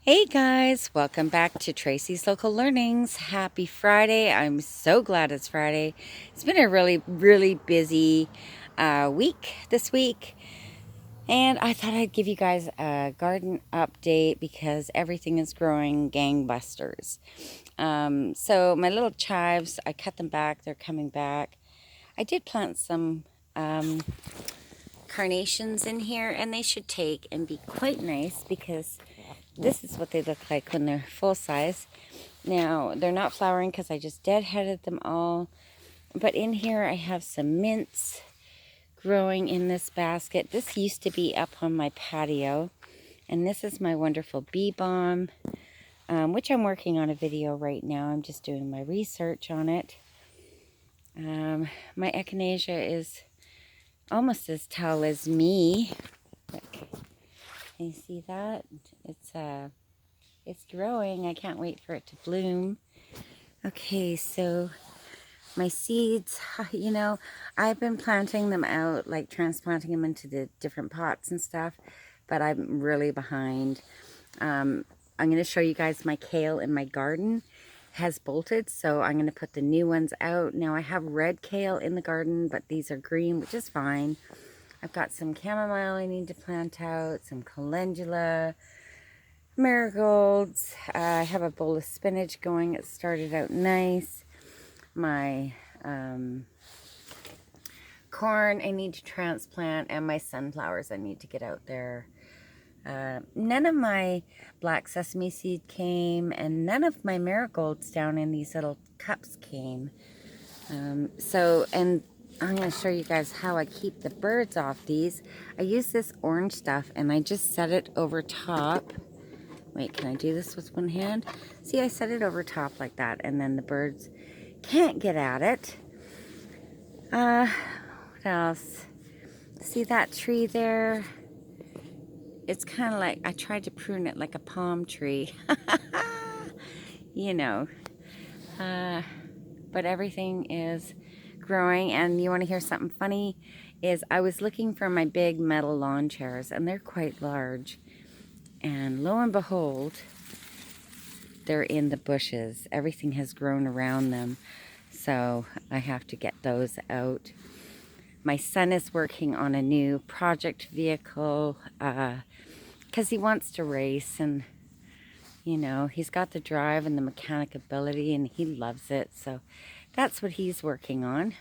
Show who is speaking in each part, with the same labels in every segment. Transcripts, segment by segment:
Speaker 1: Hey guys, welcome back to Tracy's Local Learnings. Happy Friday. I'm so glad it's Friday. It's been a really busy week this week. And I thought I'd give you guys a garden update because everything is growing gangbusters. So my little chives, I cut them back. They're coming back. I did plant some carnations in here and they should take and be quite nice because this is what they look like when they're full size. Now, they're not flowering because I just deadheaded them all. But in here I have some mints growing in this basket. This used to be up on my patio. And this is my wonderful bee balm, which I'm working on a video right now. I'm just doing my research on it. My echinacea is almost as tall as me. Look, can you see that? It's growing. I can't wait for it to bloom. Okay, so my seeds, I've been planting them out, like transplanting them into the different pots and stuff, but I'm really behind. I'm going to show you guys my kale in my garden has bolted, so I'm going to put the new ones out. Now I have red kale in the garden, but these are green, which is fine. I've got some chamomile I need to plant out, some calendula, marigolds. I have a bowl of spinach going. It started out nice. My corn I need to transplant, and my sunflowers I need to get out there. None of my black sesame seed came, and none of my marigolds down in these little cups came. And I'm going to show you guys how I keep the birds off these. I use this orange stuff, and I just set it over top. Wait, can I do this with one hand? See, I set it over top like that, and then the birds can't get at it. What else? See that tree there? It's kind of like, I tried to prune it like a palm tree. you know. But everything is growing, and you want to hear something funny? Is I was looking for my big metal lawn chairs, and they're quite large. And lo and behold, they're in the bushes. Everything has grown around them. So I have to get those out. My son is working on a new project vehicle because he wants to race, and he's got the drive and the mechanic ability, and he loves it. So that's what he's working on.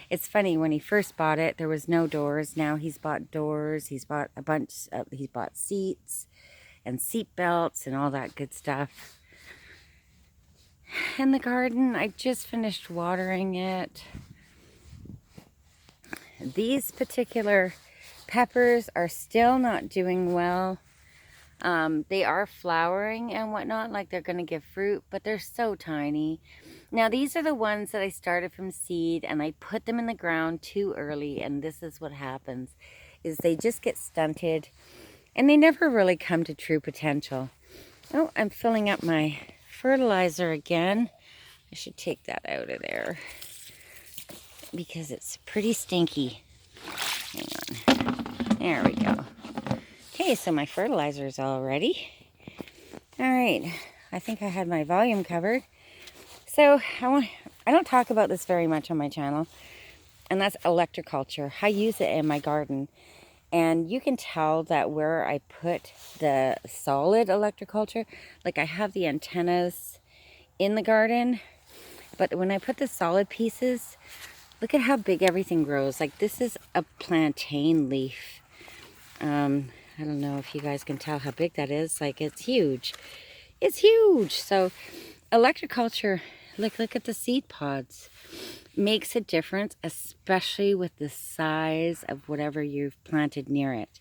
Speaker 1: It's funny, when he first bought it, there was no doors. Now he's bought doors. He's bought a bunch. He's bought seats and seat belts and all that good stuff. And the garden, I just finished watering it. These particular peppers are still not doing well. They are flowering and whatnot, like they're going to give fruit, but they're so tiny. Now, these are the ones that I started from seed, and I put them in the ground too early, and this is what happens, is they just get stunted, and they never really come to true potential. Oh, I'm filling up my fertilizer again. I should take that out of there because it's pretty stinky. Hang on. There we go. Okay, so my fertilizer is all ready. All right, I think I had my volume covered. So I don't talk about this very much on my channel, and that's electroculture. I use it in my garden, and you can tell that where I put the solid electroculture, like I have the antennas in the garden, but when I put the solid pieces, look at how big everything grows. Like, this is a plantain leaf. I don't know if you guys can tell how big that is. Like, it's huge. It's huge. So electroculture, look at the seed pods. Makes a difference, especially with the size of whatever you've planted near it.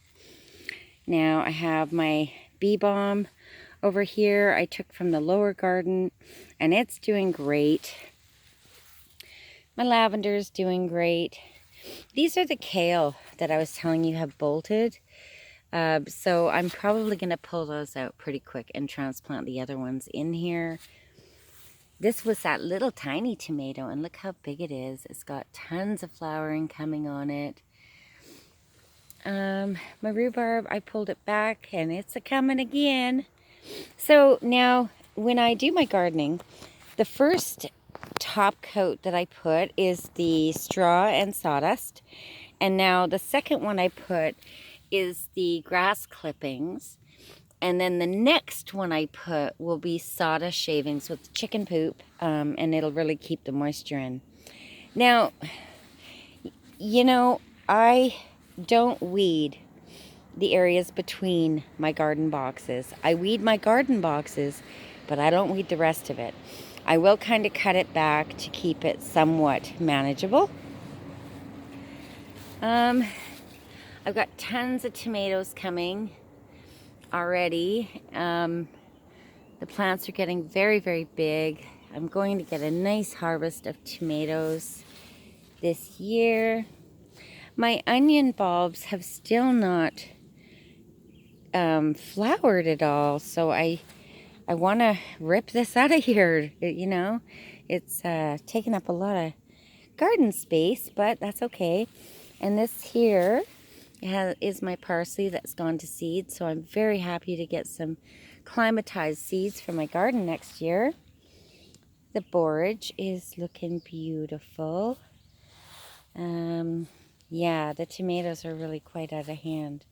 Speaker 1: Now I have my bee balm over here. I took from the lower garden, and it's doing great. My lavender is doing great. These are the kale that I was telling you have bolted. So I'm probably going to pull those out pretty quick and transplant the other ones in here. This was that little tiny tomato, and look how big it is. It's got tons of flowering coming on it. My rhubarb, I pulled it back and it's a-coming again. So now when I do my gardening, the first top coat that I put is the straw and sawdust. And now the second one I put is the grass clippings. And then the next one I put will be sawdust shavings with chicken poop, and it'll really keep the moisture in. Now, you know, I don't weed the areas between my garden boxes. I weed my garden boxes, but I don't weed the rest of it. I will kind of cut it back to keep it somewhat manageable. I've got tons of tomatoes coming already. The plants are getting very, very big. I'm going to get a nice harvest of tomatoes this year. My onion bulbs have still not flowered at all, so I want to rip this out of here. You know, it's taking up a lot of garden space, but that's okay. And this here is my parsley that's gone to seed, so I'm very happy to get some climatized seeds for my garden next year. The borage is looking beautiful. Yeah, the tomatoes are really quite out of hand.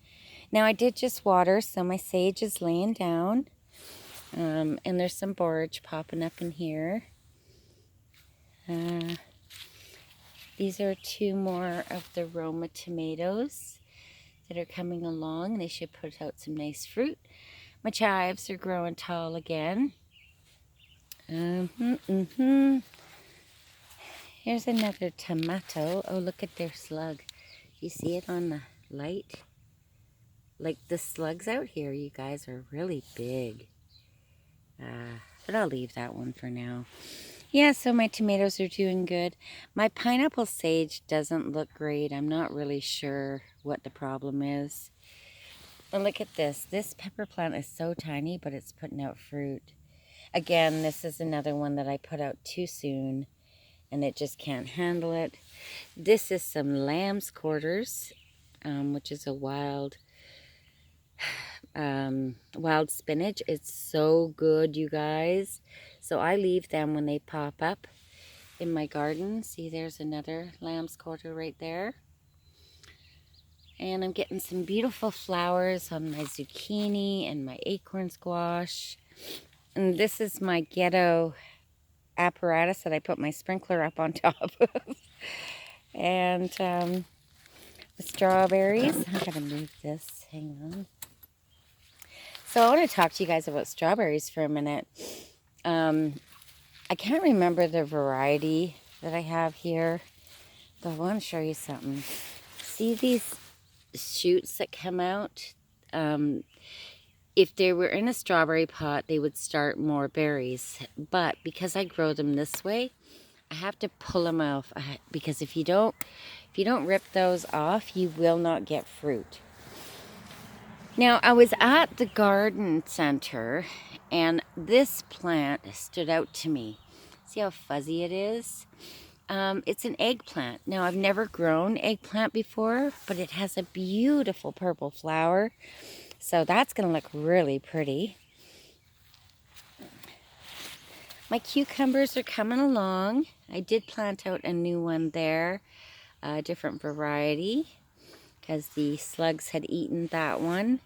Speaker 1: Now I did just water, so my sage is laying down. And there's some borage popping up in here. These are two more of the Roma tomatoes that are coming along. They should put out some nice fruit. My chives are growing tall again. Here's another tomato. Oh, look at their slug. You see it on the light? Like the slugs out here, you guys, are really big. But I'll leave that one for now. Yeah, so my tomatoes are doing good. My pineapple sage doesn't look great. I'm not really sure what the problem is. And look at this. This pepper plant is so tiny, but it's putting out fruit. Again, this is another one that I put out too soon, and it just can't handle it. This is some lamb's quarters, which is a wild spinach. It's so good, you guys. So I leave them when they pop up in my garden. See, there's another lamb's quarter right there. And I'm getting some beautiful flowers on my zucchini and my acorn squash. And this is my ghetto apparatus that I put my sprinkler up on top of. And the strawberries. I'm going to move this. Hang on. So I want to talk to you guys about strawberries for a minute. I can't remember the variety that I have here, but I want to show you something. See these shoots that come out? If they were in a strawberry pot, they would start more berries. But because I grow them this way, I have to pull them off, because if you don't rip those off, you will not get fruit. Now, I was at the garden center, and this plant stood out to me. See how fuzzy it is? It's an eggplant. Now, I've never grown eggplant before, but it has a beautiful purple flower. So that's going to look really pretty. My cucumbers are coming along. I did plant out a new one there, a different variety, because the slugs had eaten that one.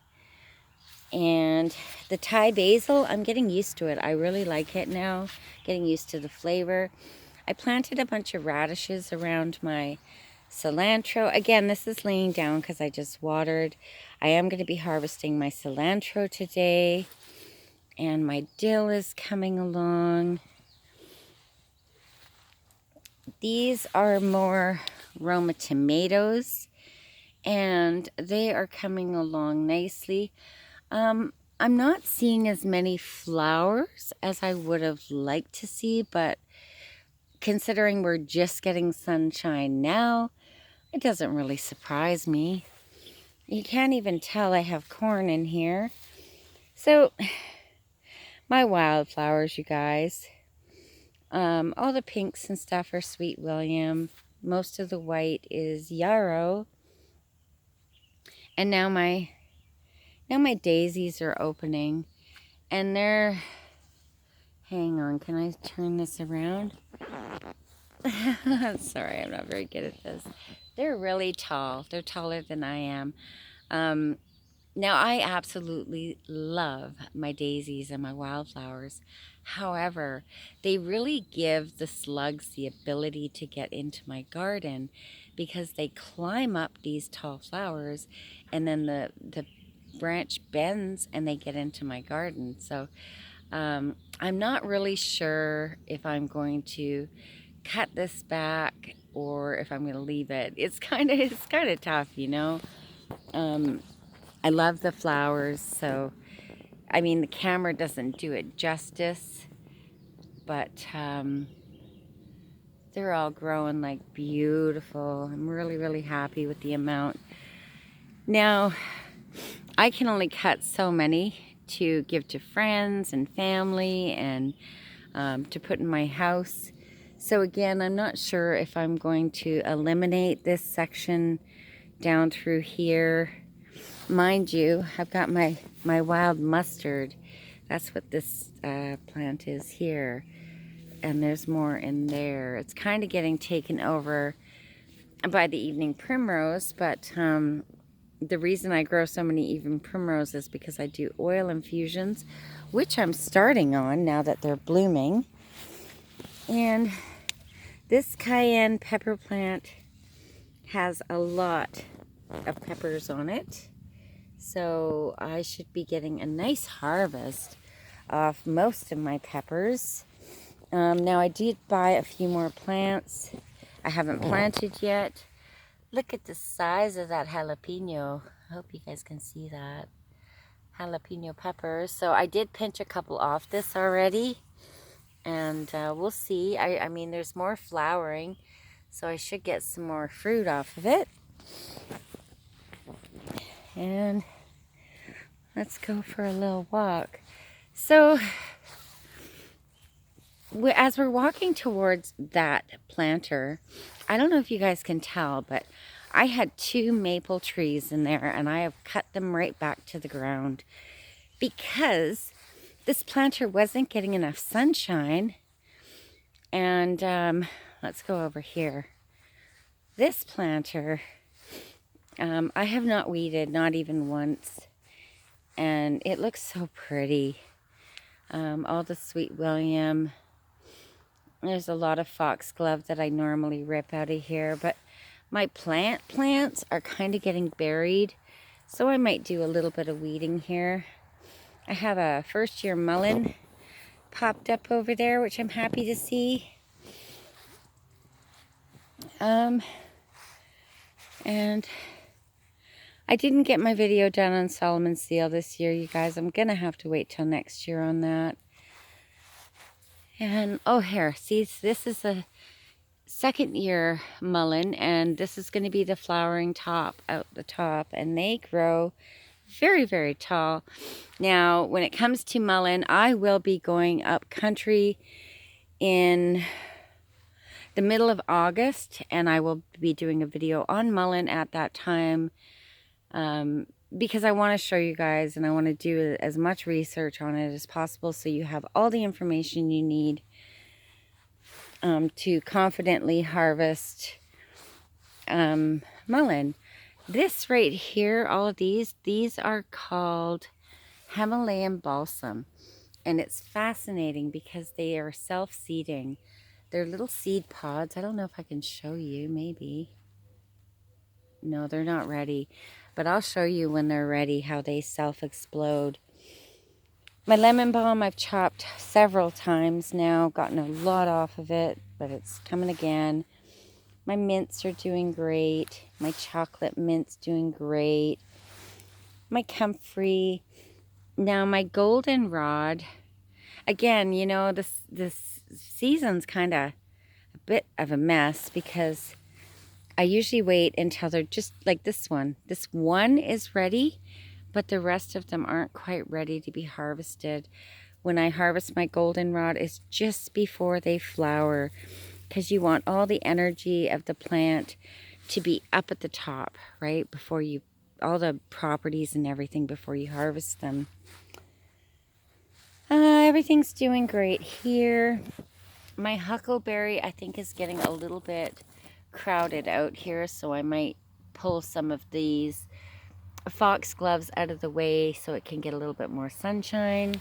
Speaker 1: And the Thai basil, I'm getting used to it. I really like it now, getting used to the flavor. I planted a bunch of radishes around my cilantro. Again, this is laying down because I just watered. I am going to be harvesting my cilantro today. And my dill is coming along. These are more Roma tomatoes, and they are coming along nicely. I'm not seeing as many flowers as I would have liked to see, but considering we're just getting sunshine now, it doesn't really surprise me. You can't even tell I have corn in here. So, my wildflowers, you guys. All the pinks and stuff are Sweet William. Most of the white is yarrow. And now my daisies are opening, and they're, hang on, can I turn this around? Sorry, I'm not very good at this. They're really tall. They're taller than I am. Now, I absolutely love my daisies and my wildflowers. However, they really give the slugs the ability to get into my garden because they climb up these tall flowers, and then the branch bends and they get into my garden. So I'm not really sure if I'm going to cut this back or if I'm going to leave it. It's kind of tough, you know. I love the flowers, so I mean the camera doesn't do it justice, but they're all growing like beautiful. I'm really happy with the amount. Now, I can only cut so many to give to friends and family and to put in my house. So again, I'm not sure if I'm going to eliminate this section down through here. Mind you, I've got my wild mustard. That's what this plant is here. And there's more in there. It's kind of getting taken over by the evening primrose, but the reason I grow so many evening primroses is because I do oil infusions, which I'm starting on now that they're blooming. And this cayenne pepper plant has a lot of peppers on it. So I should be getting a nice harvest off most of my peppers. Now I did buy a few more plants. I haven't planted yet. Look at the size of that jalapeno. I hope you guys can see that. Jalapeno peppers. So I did pinch a couple off this already. And we'll see. I mean, there's more flowering. So I should get some more fruit off of it. And let's go for a little walk. So as we're walking towards that planter, I don't know if you guys can tell, but I had 2 maple trees in there, and I have cut them right back to the ground because this planter wasn't getting enough sunshine. And let's go over here. This planter, I have not weeded, not even once, and it looks so pretty. All the Sweet William. There's a lot of foxglove that I normally rip out of here, but my plants are kind of getting buried, so I might do a little bit of weeding here. I have a first-year mullein popped up over there, which I'm happy to see. And I didn't get my video done on Solomon seal this year, you guys. I'm gonna have to wait till next year on that. And oh, here, see, this is a 2nd year mullein, and this is going to be the flowering top out the top, and they grow very tall. Now, when it comes to mullein, I will be going up country in the middle of August, and I will be doing a video on mullein at that time. Because I want to show you guys, and I want to do as much research on it as possible so you have all the information you need to confidently harvest mullein. This right here, all of these are called Himalayan balsam, and it's fascinating because they are self-seeding. They're little seed pods. I don't know if I can show you, maybe. No, they're not ready. But I'll show you when they're ready how they self-explode. My lemon balm I've chopped several times now, gotten a lot off of it, but it's coming again. My mints are doing great. My chocolate mint's doing great. My comfrey. Now my goldenrod, again, you know, this season's kind of a bit of a mess because I usually wait until they're just like this one. This one is ready, but the rest of them aren't quite ready to be harvested. When I harvest my goldenrod, it's just before they flower because you want all the energy of the plant to be up at the top, right? Before you all the properties and everything before you harvest them. Everything's doing great here. My huckleberry, I think, is getting a little bit crowded out here, so I might pull some of these foxgloves out of the way so it can get a little bit more sunshine.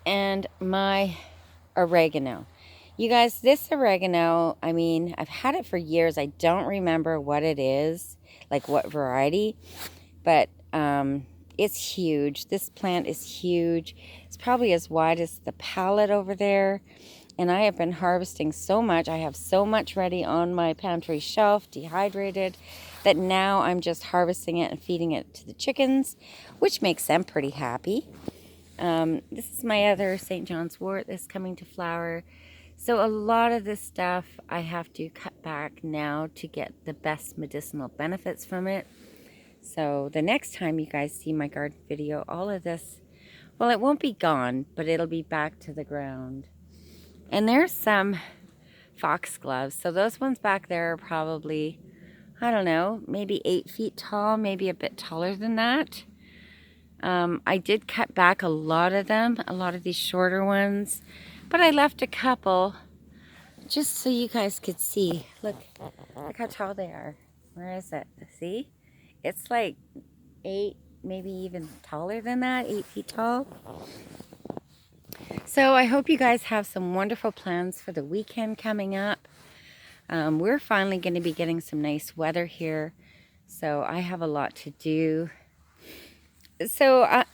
Speaker 1: And my oregano. You guys, this oregano, I mean, I've had it for years. I don't remember what it is, like what variety, but it's huge. This plant is huge. It's probably as wide as the pallet over there. And I have been harvesting so much. I have so much ready on my pantry shelf, dehydrated, that now I'm just harvesting it and feeding it to the chickens, which makes them pretty happy. This is my other St. John's wort that's coming to flower. So a lot of this stuff I have to cut back now to get the best medicinal benefits from it. So the next time you guys see my garden video, all of this, well, it won't be gone, but it'll be back to the ground. And there's some foxgloves. So those ones back there are probably, I don't know, maybe 8 feet tall, maybe a bit taller than that. I did cut back a lot of them, a lot of these shorter ones, but I left a couple just so you guys could see. Look how tall they are. Where is it? See? It's like 8, maybe even taller than that, 8 feet tall. So I hope you guys have some wonderful plans for the weekend coming up. We're finally going to be getting some nice weather here, so I have a lot to do. So,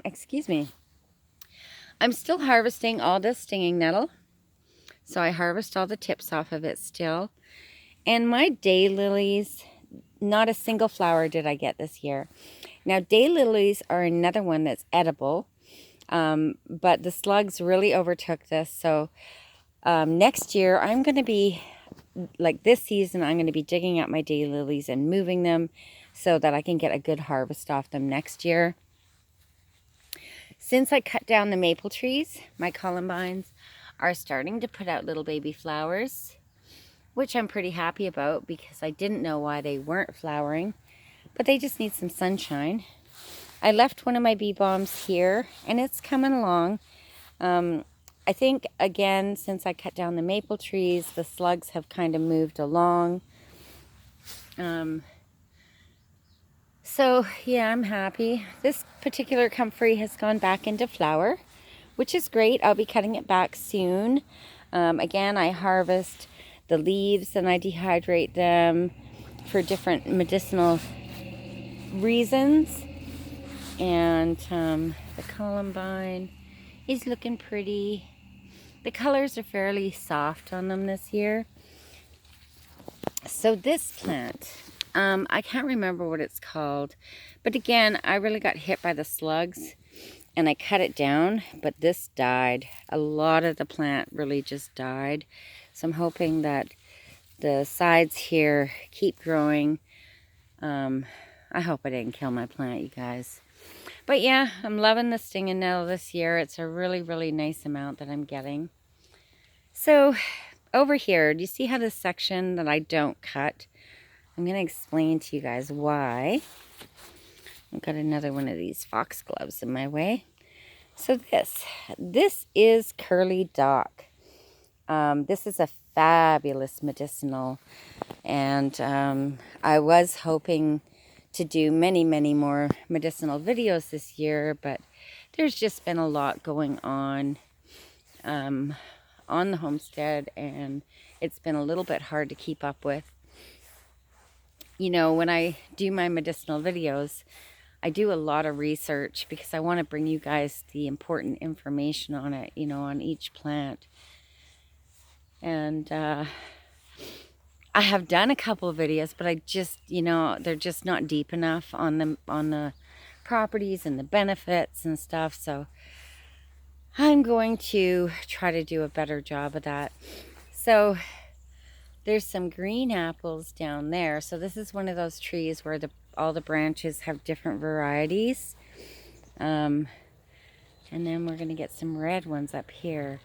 Speaker 1: excuse me. I'm still harvesting all this stinging nettle. So I harvest all the tips off of it still. And my daylilies, not a single flower did I get this year. Now, daylilies are another one that's edible. But the slugs really overtook this. So next year, I'm going to be, like this season, I'm going to be digging up my daylilies and moving them so that I can get a good harvest off them next year. Since I cut down the maple trees, my columbines are starting to put out little baby flowers, which I'm pretty happy about because I didn't know why they weren't flowering, but they just need some sunshine. I left one of my bee balms here, and it's coming along. I think, again, since I cut down the maple trees, the slugs have kind of moved along. So, yeah, I'm happy. This particular comfrey has gone back into flower, which is great. I'll be cutting it back soon. Again, I harvest the leaves and I dehydrate them for different medicinal reasons. And the columbine is looking pretty. The colors are fairly soft on them this year. So this plant, I can't remember what it's called, but again, I really got hit by the slugs and I cut it down, but this died. A lot of the plant really just died. So I'm hoping that the sides here keep growing. I hope I didn't kill my plant, you guys. But yeah, I'm loving the stinging nettle this year. It's a really, really nice amount that I'm getting. So over here, do you see how this section that I don't cut? I'm going to explain to you guys why. I've got another one of these foxgloves in my way. So this is curly dock. This is a fabulous medicinal, and I was hoping to do many, many more medicinal videos this year, but there's just been a lot going on the homestead, and it's been a little bit hard to keep up with. You know, when I do my medicinal videos, I do a lot of research because I want to bring you guys the important information on it, you know, on each plant. And I have done a couple of videos, but I just, you know, they're just not deep enough on the properties and the benefits and stuff. So I'm going to try to do a better job of that. So there's some green apples down there. So this is one of those trees where all the branches have different varieties. And then we're going to get some red ones up here.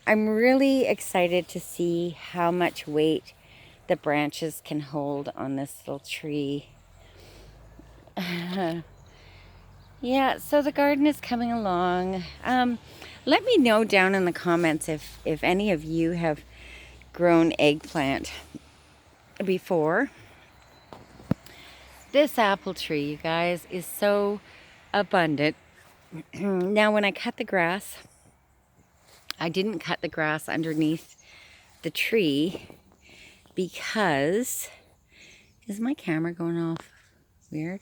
Speaker 1: I'm really excited to see how much weight the branches can hold on this little tree. Yeah, so the garden is coming along. Let me know down in the comments if any of you have grown eggplant before. This apple tree, you guys, is so abundant. Now, when I cut the grass, I didn't cut the grass underneath the tree because... Is my camera going off? Weird.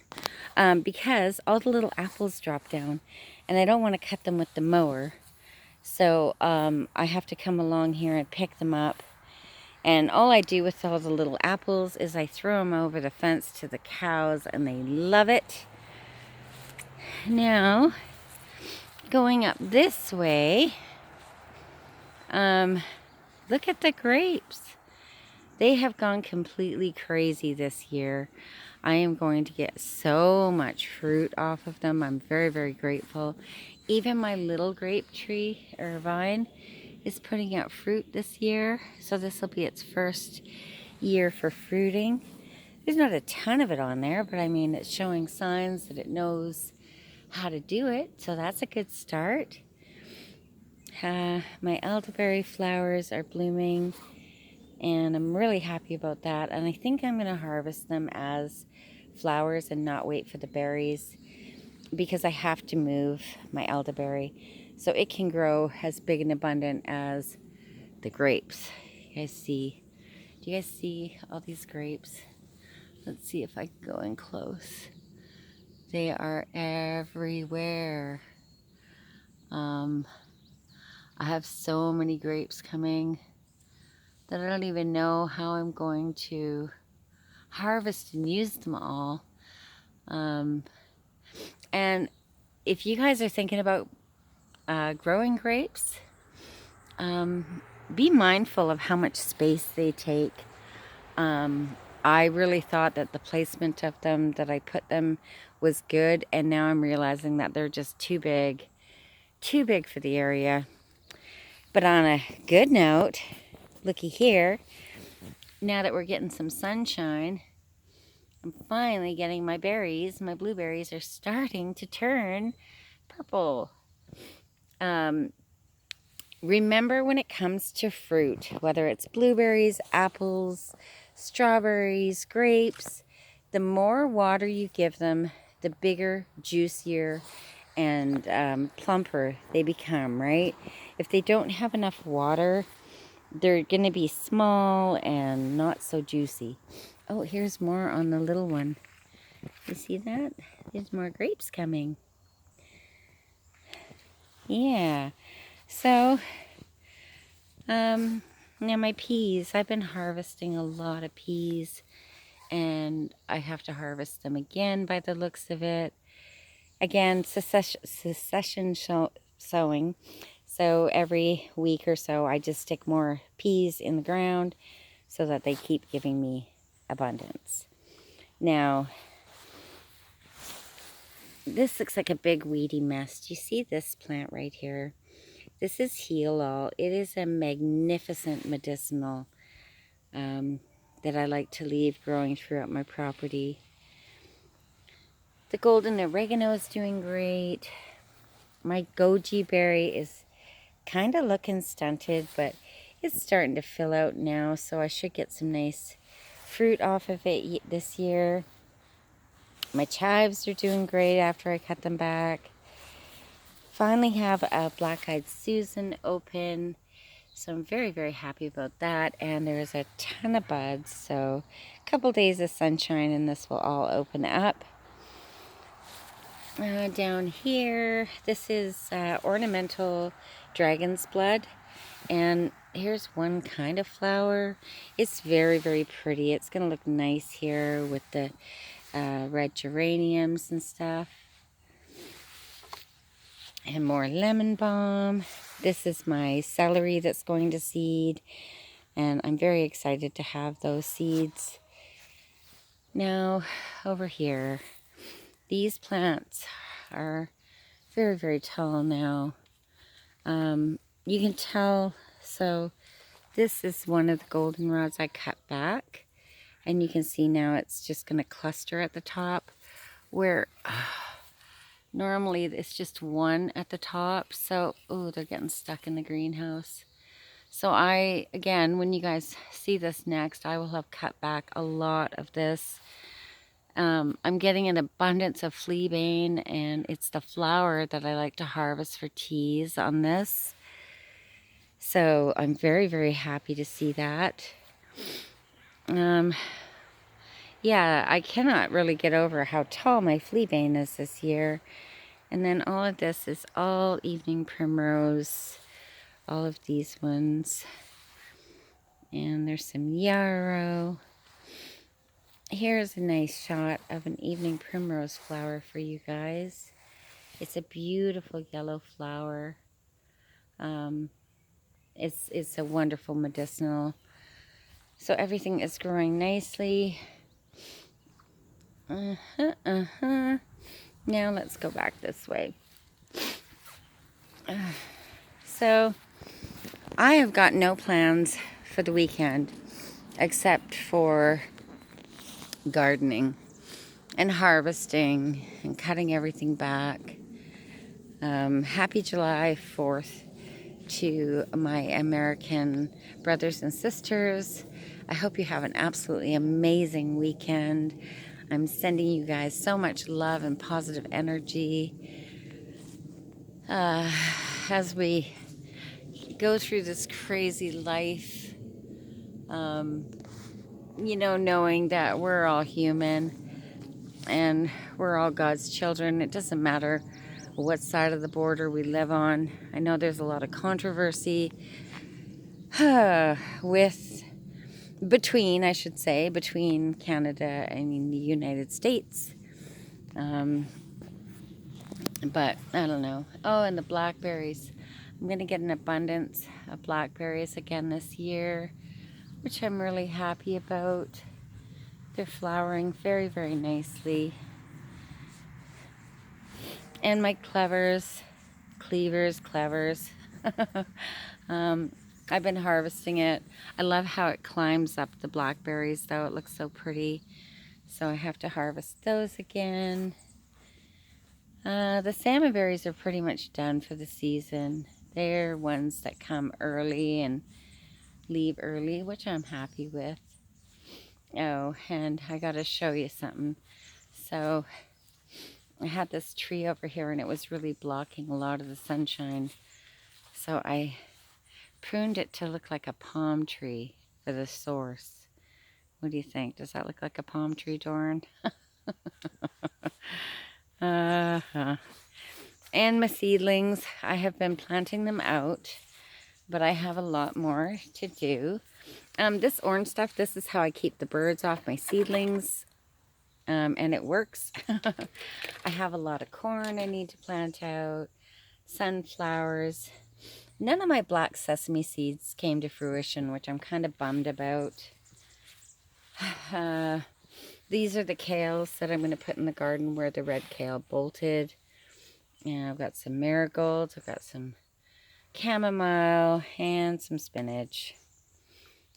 Speaker 1: Because all the little apples drop down and I don't want to cut them with the mower. So I have to come along here and pick them up. And all I do with all the little apples is I throw them over the fence to the cows and they love it. Now, going up this way, look at the grapes. They have gone completely crazy this year. I am going to get so much fruit off of them. I'm very, very grateful. Even my little grape tree or vine is putting out fruit this year. So this will be its first year for fruiting. There's not a ton of it on there, but I mean, it's showing signs that it knows how to do it. So that's a good start. My elderberry flowers are blooming. And I'm really happy about that. And I think I'm going to harvest them as flowers and not wait for the berries, because I have to move my elderberry so it can grow as big and abundant as the grapes. You guys see? Do you guys see all these grapes? Let's see if I can go in close. They are everywhere. I have so many grapes coming that I don't even know how I'm going to harvest and use them all. And if you guys are thinking about growing grapes, be mindful of how much space they take. I really thought that the placement of them, that I put them, was good, and now I'm realizing that they're just too big for the area. But on a good note, looky here, now that we're getting some sunshine, I'm finally getting my berries. My blueberries are starting to turn purple. Remember, when it comes to fruit, whether it's blueberries, apples, strawberries, grapes, the more water you give them, the bigger, juicier, and plumper they become, right? If they don't have enough water, they're going to be small and not so juicy. Oh, here's more on the little one. You see that? There's more grapes coming. Yeah. So, now my peas. I've been harvesting a lot of peas, and I have to harvest them again by the looks of it. Again, succession sowing. So every week or so, I just stick more peas in the ground so that they keep giving me abundance. Now, this looks like a big weedy mess. Do you see this plant right here? This is Heal All. It is a magnificent medicinal that I like to leave growing throughout my property. The golden oregano is doing great. My goji berry is kind of looking stunted, but it's starting to fill out now, so I should get some nice fruit off of it this year. My chives are doing great after I cut them back. Finally have a black-eyed Susan open, so I'm very, very happy about that. And there's a ton of buds, so a couple days of sunshine and this will all open up. Down here, this is ornamental dragon's blood, and here's one kind of flower. It's very, very pretty. It's gonna look nice here with the red geraniums and stuff. And more lemon balm. This is my celery that's going to seed, and I'm very excited to have those seeds. Now, over here, these plants are very, very tall now. You can tell, so This is one of the goldenrods I cut back. And you can see now it's just going to cluster at the top. Where normally it's just one at the top. So, oh, they're getting stuck in the greenhouse. So again, when you guys see this next, I will have cut back a lot of this. I'm getting an abundance of fleabane, and it's the flower that I like to harvest for teas on this. So I'm very, very happy to see that. Yeah, I cannot really get over how tall my fleabane is this year. And then all of this is all evening primrose. All of these ones. And there's some yarrow. Here's a nice shot of an evening primrose flower for you guys. It's a beautiful yellow flower. It's a wonderful medicinal. So everything is growing nicely. Now let's go back this way. So I have got no plans for the weekend except for gardening and harvesting and cutting everything back. Happy July 4th to my American brothers and sisters. I hope you have an absolutely amazing weekend. I'm sending you guys so much love and positive energy as we go through this crazy life. Knowing that we're all human and we're all God's children. It doesn't matter what side of the border we live on. I know there's a lot of controversy between Canada and the United States. But I don't know. Oh, and the blackberries. I'm going to get an abundance of blackberries again this year, which I'm really happy about. They're flowering very, very nicely. And my clevers. I've been harvesting it. I love how it climbs up the blackberries, though. It looks so pretty. So I have to harvest those again. The salmon berries are pretty much done for the season. They're ones that come early and leave early, which I'm happy with. Oh, and I got to show you something. So I had this tree over here, and it was really blocking a lot of the sunshine. So I pruned it to look like a palm tree for the source. What do you think? Does that look like a palm tree, Doran? And my seedlings, I have been planting them out, but I have a lot more to do. This orange stuff, this is how I keep the birds off my seedlings, and it works. I have a lot of corn I need to plant out, sunflowers. None of my black sesame seeds came to fruition, which I'm kind of bummed about. These are the kales that I'm going to put in the garden where the red kale bolted. And I've got some marigolds, I've got some chamomile, and some spinach.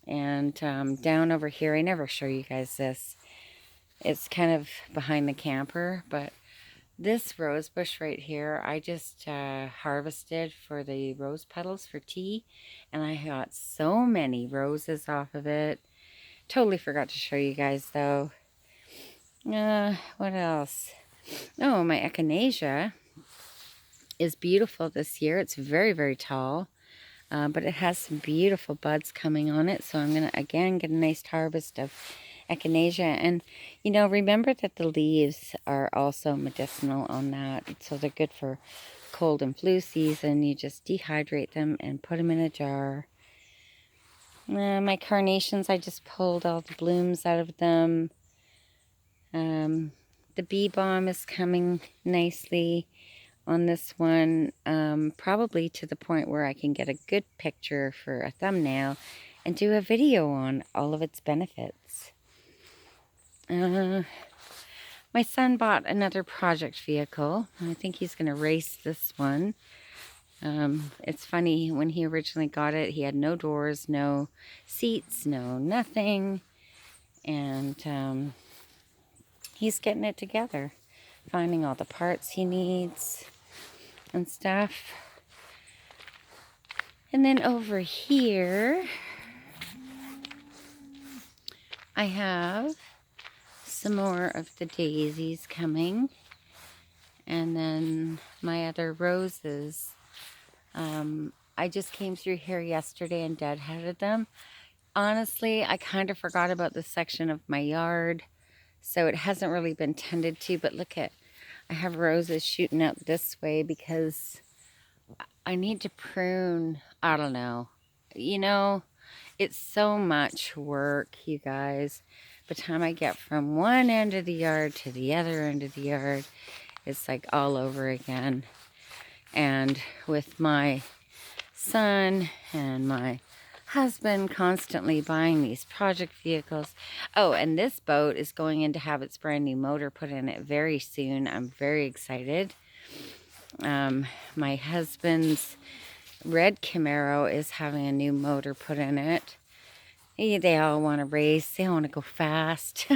Speaker 1: And down over here, I never show you guys this. It's kind of behind the camper, but this rose bush right here, I just harvested for the rose petals for tea, and I got so many roses off of it. Totally forgot to show you guys, though. What else? Oh, my echinacea is beautiful this year. It's very, very tall, but it has some beautiful buds coming on it, so I'm going to, again, get a nice harvest of echinacea. And, remember that the leaves are also medicinal on that, so they're good for cold and flu season. You just dehydrate them and put them in a jar. My carnations, I just pulled all the blooms out of them. The bee balm is coming nicely on this one, probably to the point where I can get a good picture for a thumbnail and do a video on all of its benefits. My son bought another project vehicle. I think he's going to race this one. It's funny, when he originally got it, he had no doors, no seats, no nothing. And he's getting it together, finding all the parts he needs and stuff. And then over here, I have some more of the daisies coming. And then my other roses. I just came through here yesterday and deadheaded them. Honestly, I kind of forgot about this section of my yard, so it hasn't really been tended to, but look at, I have roses shooting out this way because I need to prune. I don't know. You know, it's so much work, you guys. By the time I get from one end of the yard to the other end of the yard, it's like all over again. And with my son and my husband constantly buying these project vehicles. Oh, and this boat is going in to have its brand new motor put in it very soon. I'm very excited. My husband's red Camaro is having a new motor put in it. They all want to race. They want to go fast.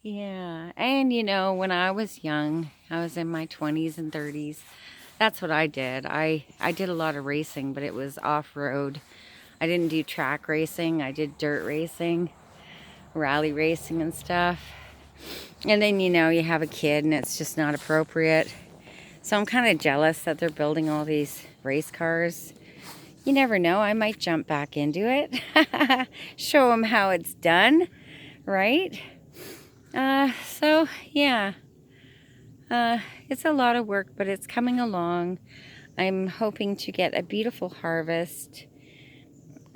Speaker 1: Yeah. And you know, when I was young, I was in my 20s and 30s. That's what I did. I did a lot of racing, but it was off-road. I didn't do track racing. I did dirt racing, rally racing and stuff. And then, you know, you have a kid and it's just not appropriate. So I'm kind of jealous that they're building all these race cars. You never know. I might jump back into it. Show them how it's done, right? So, yeah. It's a lot of work, but it's coming along. I'm hoping to get a beautiful harvest.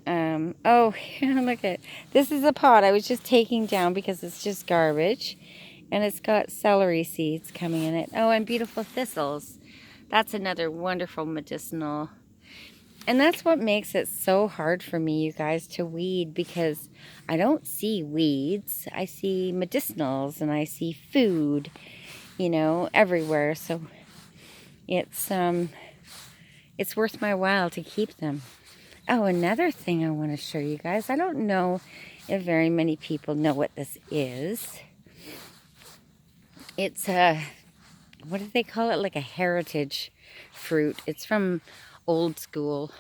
Speaker 1: Oh, look at, this is a pot I was just taking down because it's just garbage. And it's got celery seeds coming in it. Oh, and beautiful thistles. That's another wonderful medicinal. And that's what makes it so hard for me, you guys, to weed, because I don't see weeds. I see medicinals and I see food, you know, everywhere. So it's worth my while to keep them. Oh, another thing I want to show you guys. I don't know if very many people know what this is. It's what do they call it? Like a heritage fruit. It's from old school.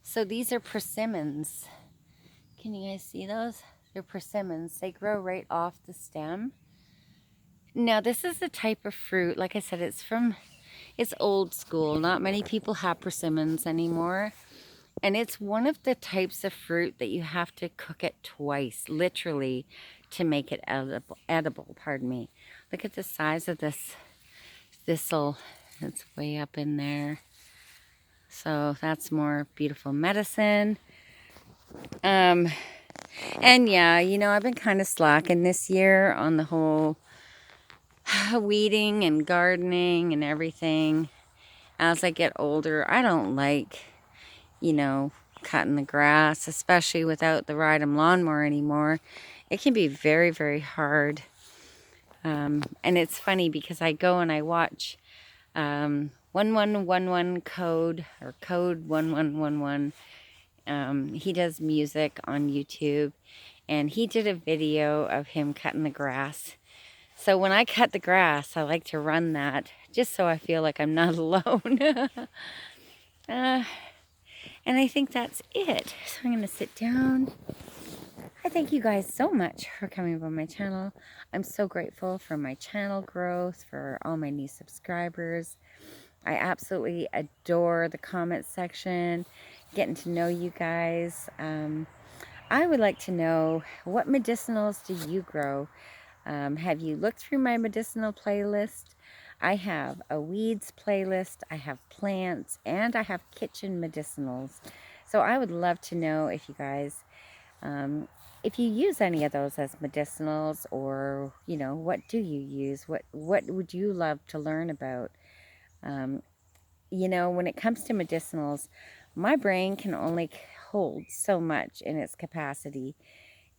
Speaker 1: So these are persimmons. Can you guys see those? They're persimmons. They grow right off the stem. Now this is the type of fruit, like I said, it's old school. Not many people have persimmons anymore. And it's one of the types of fruit that you have to cook it twice, literally, to make it edible, pardon me. Look at the size of this thistle. It's way up in there. So that's more beautiful medicine. And yeah, you know, I've been kind of slacking this year on the whole weeding and gardening and everything. As I get older, I don't like, you know, cutting the grass, especially without the Rydam lawnmower anymore. It can be very, very hard. And it's funny because I go and I watch 1111 Code, or Code 1111. He does music on YouTube, and he did a video of him cutting the grass. So when I cut the grass, I like to run that just so I feel like I'm not alone. And I think that's it. So I'm going to sit down. I thank you guys so much for coming by my channel. I'm so grateful for my channel growth, for all my new subscribers. I absolutely adore the comment section, getting to know you guys. I would like to know, what medicinals do you grow? Have you looked through my medicinal playlist? I have a weeds playlist, I have plants, and I have kitchen medicinals. So I would love to know if you guys, if you use any of those as medicinals, or, you know, what do you use? What would you love to learn about? You know, when it comes to medicinals, my brain can only hold so much in its capacity.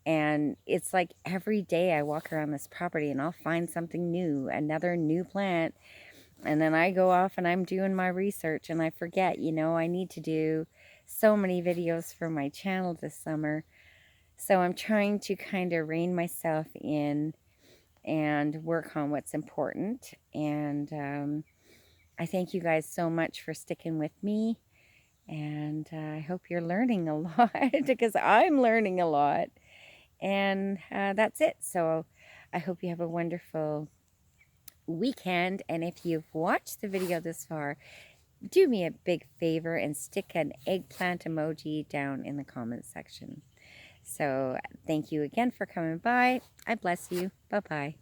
Speaker 1: And it's like every day I walk around this property and I'll find something new, another new plant. And then I go off and I'm doing my research and I forget, you know, I need to do so many videos for my channel this summer. So I'm trying to kind of rein myself in and work on what's important. And I thank you guys so much for sticking with me. And I hope you're learning a lot because I'm learning a lot. And that's it. So I hope you have a wonderful weekend. And if you've watched the video this far, do me a big favor and stick an eggplant emoji down in the comment section. So thank you again for coming by. I bless you. Bye-bye.